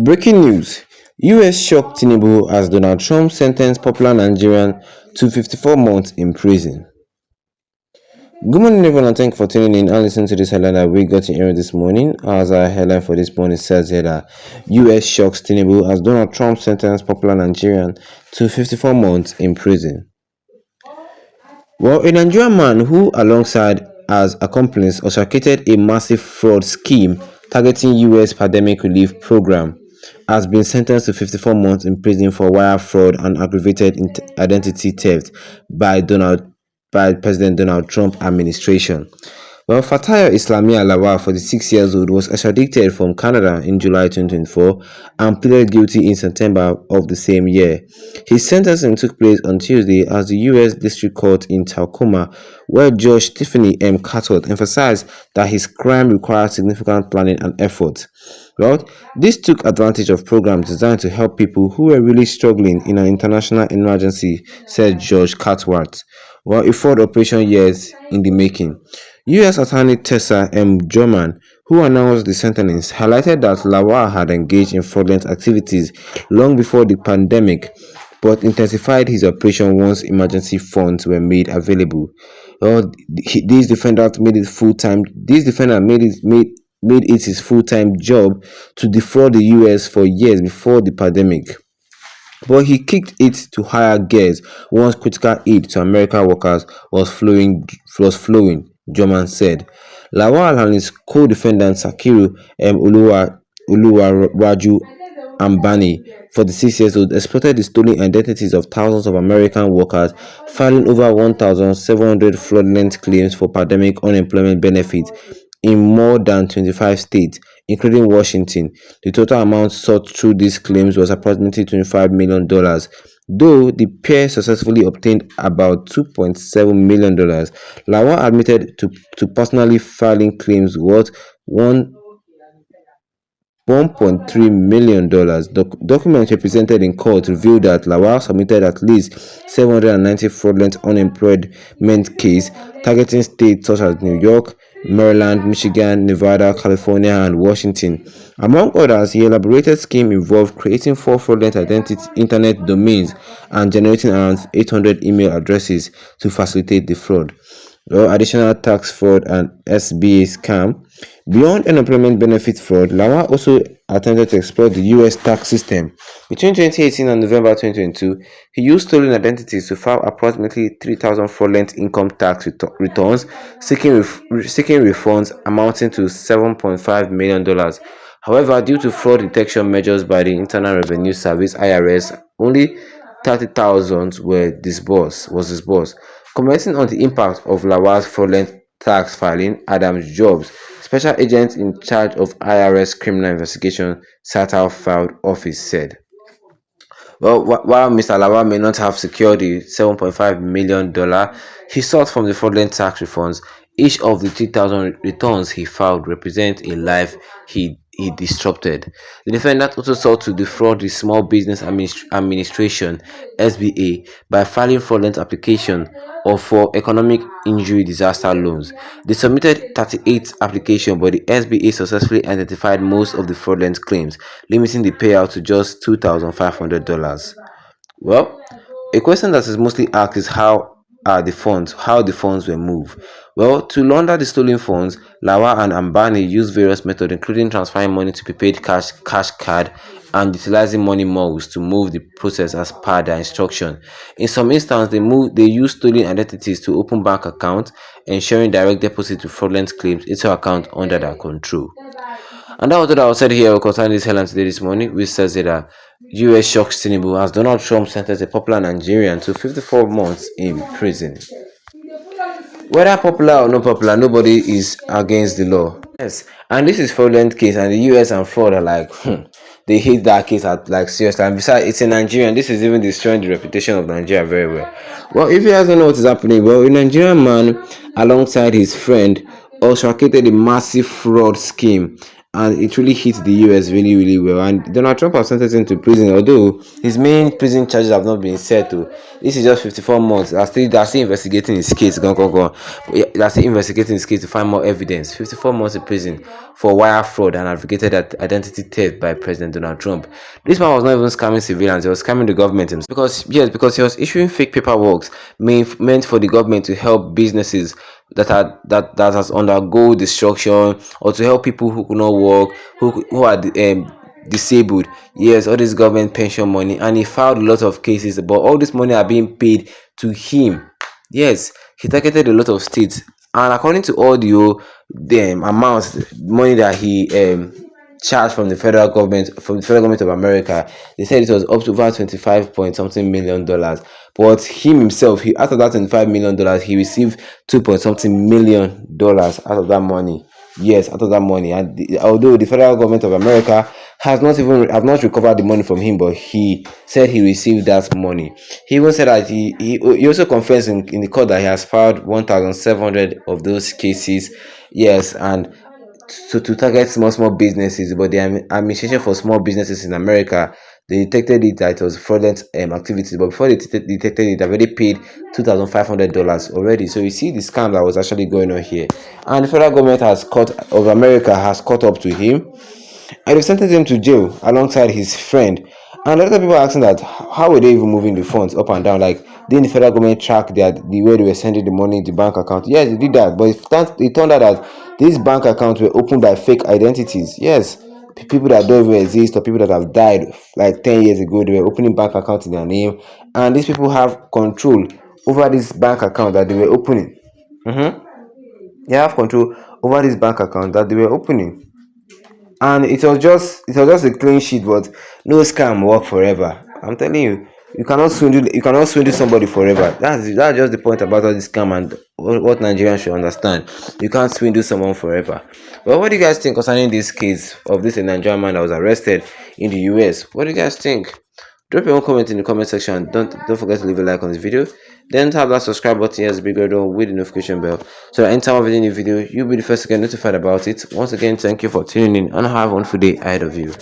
Breaking news: US shocked Tinubu as Donald Trump sentenced popular Nigerian to 54 months in prison. Good morning, everyone, and thank you for tuning in and listening to this headline that we got in here this morning. As our headline for this morning says here that US shocks Tinubu as Donald Trump sentenced popular Nigerian to 54 months in prison. Well, a Nigerian man who, alongside as accomplice, orchestrated a massive fraud scheme targeting US pandemic relief program, has been sentenced to 54 months in prison for wire fraud and aggravated identity theft by President Donald Trump administration. Well, Fataya Islamia Lawal, 46 years old, was extradited from Canada in July 2024 and pleaded guilty in September of the same year. His sentencing took place on Tuesday as the U.S. District Court in Tacoma, where Judge Tiffany M. Cattell emphasized that his crime required significant planning and effort. Well, this took advantage of programs designed to help people who were really struggling in an international emergency, said Judge Cartwright. Well, a fraud operation years in the making. U.S. Attorney Tessa M. Jorman, who announced the sentence, highlighted that Lawal had engaged in fraudulent activities long before the pandemic, but intensified his operation once emergency funds were made available. Well, these defendants made it full-time. These defendants made it his full-time job to defraud the U.S. for years before the pandemic. But he kicked it to higher gears once critical aid to American workers was flowing, German said. Lawal and his co-defendant Sakiru Uluwaraju Ambani, 46 years old, exploited the stolen identities of thousands of American workers, filing over 1,700 fraudulent claims for pandemic unemployment benefits in more than 25 states, including Washington. The total amount sought through these claims was approximately $25 million, though the pair successfully obtained about $2.7 million. Lawal admitted to personally filing claims worth $1.3 million. Documents represented in court revealed that Lawal submitted at least 790 fraudulent unemployment cases targeting states such as New York, Maryland, Michigan, Nevada, California, and Washington. Among others, the elaborated scheme involved creating 4 fraudulent internet domains and generating around 800 email addresses to facilitate the fraud. Additional tax fraud and SBA scam. Beyond unemployment benefit fraud, Lawal also attempted to exploit the U.S. tax system. Between 2018 and November 2022, he used stolen identities to file approximately 3,000 fraudulent income tax returns, seeking refunds amounting to $7.5 million. However, due to fraud detection measures by the Internal Revenue Service (IRS), only 30,000 was disbursed. Commenting on the impact of Lawal's fraudulent tax filing, Adams Jobs, special agent in charge of IRS criminal investigation, Satal filed office, said. Well, while Mr. Lawal may not have secured the $7.5 million he sought from the fraudulent tax refunds, each of the 3,000 returns he filed represents a life he disrupted. The defendant also sought to defraud the Small Business Administration (SBA) by filing fraudulent application or for economic injury disaster loans. They submitted 38 applications, but the SBA successfully identified most of the fraudulent claims, limiting the payout to just $2,500. Well, a question that is mostly asked is how the funds were moved. Well, to launder the stolen funds, Lawal and Ambani used various methods, including transferring money to prepaid cash card and utilizing money mules to move the process as per their instruction. In some instances, they used stolen identities to open bank accounts, ensuring direct deposit to fraudulent claims into accounts under their control. And that was what I was said here concerning this headline today this morning, which says that U.S. shocks Tinubu as Donald Trump sentenced a popular Nigerian to 54 months in prison. Whether popular or not popular, nobody is against the law. Yes, and this is fraudulent case, and the US and fraud are like, they hate that case at like seriously. And besides, it's a Nigerian. This is even destroying the reputation of Nigeria very well. Well, if you guys don't know what is happening, well, a Nigerian man alongside his friend orchestrated a massive fraud scheme and it really hit the US really, really well. And Donald Trump has sentenced him to prison, although his main prison charges have not been settled. This is just 54 months. They're still investigating his case. But yeah, they're still investigating his case to find more evidence. 54 months in prison for wire fraud and advocated identity theft by President Donald Trump. This man was not even scamming civilians; he was scamming the government himself. Because he was issuing fake paperwork meant for the government to help businesses that has undergo destruction, or to help people who could not work, who are disabled. Yes, all this government pension money, and he filed a lot of cases, but all this money are being paid to him. Yes, he targeted a lot of states, and according to all the amounts money that he charged from the federal government of America, they said it was up to over 25 point something million dollars. But him himself, he out of that $25 million, he received 2 point something $1 million out of that money. Yes, out of that money. And although the federal government of America have not recovered the money from him, but he said he received that money. He even said that he also confessed in the court that he has filed 1,700 of those cases. Yes, and to target small businesses, but the administration for small businesses in America, they detected it that it was fraudulent activities. But before they detected it, they already paid $2,500 already. So you see the scam that was actually going on here, and the federal government of America has caught up to him, and they sentenced him to jail alongside his friend. And a lot of people are asking that how were they even moving the funds up and down? Like, didn't the federal government track the way they were sending the money in the bank account? Yes, they did that, but it turned out that these bank accounts were opened by fake identities. Yes, people that don't even exist, or people that have died like 10 years ago, they were opening bank accounts in their name, and these people have control over this bank account that they were opening. They have control over this bank account that they were opening, and it was just a clean sheet. But no scam work forever. I'm telling you, you cannot swindle somebody forever. That's just the point about all this scam, and what Nigerians should understand. You can't swindle someone forever. Well, what do you guys think concerning this case of this Nigerian man that was arrested in the US? What do you guys think? Drop your own comment in the comment section. Don't forget to leave a like on this video. Then tap that subscribe button as big door with the notification bell, so that anytime I video a new video, you'll be the first to get notified about it. Once again, thank you for tuning in, and have a wonderful day ahead of you.